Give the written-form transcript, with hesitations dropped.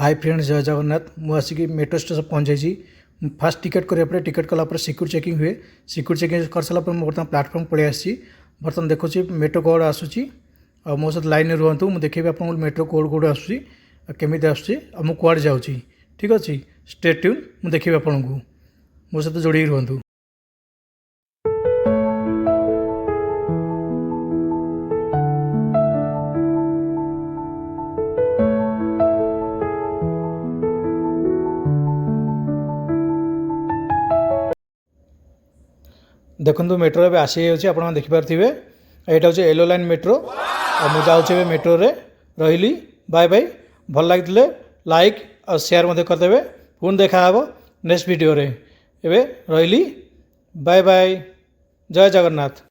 Hi friends जय जगन्नाथ मुझे metro station पहुँच जाइए। फास्ट टिकेट कराया टिकेट कलापर सिक्योर चेकिंग हुए। सिक्योर चेकिंग कर सारा बर्तमान प्लाटफर्म पलि आसी। बर्तमान देखुची मेट्रो कोड आसूची मो सहित लाइन रुहतु मुझे देखी आप मेट्रो कोड कोड आसूची केमी आसूची मुझे कुआड़े जाऊँगी। ठीक अच्छे स्टे ट्यून मुझे देखी आपको मो सहित जोड़ी रुहतु। देखो मेट्रो ए आसी आप देखिपारे यहाँ हूँ येलो लाइन मेट्रो मुझे जाऊँगी मेट्रो रे रही बाय बाय। भल लगी लाइक और शेयर करदे। पुणी देखा नेक्स्ट वीडियो रे। एबे रही बाय बाय जय जगन्नाथ।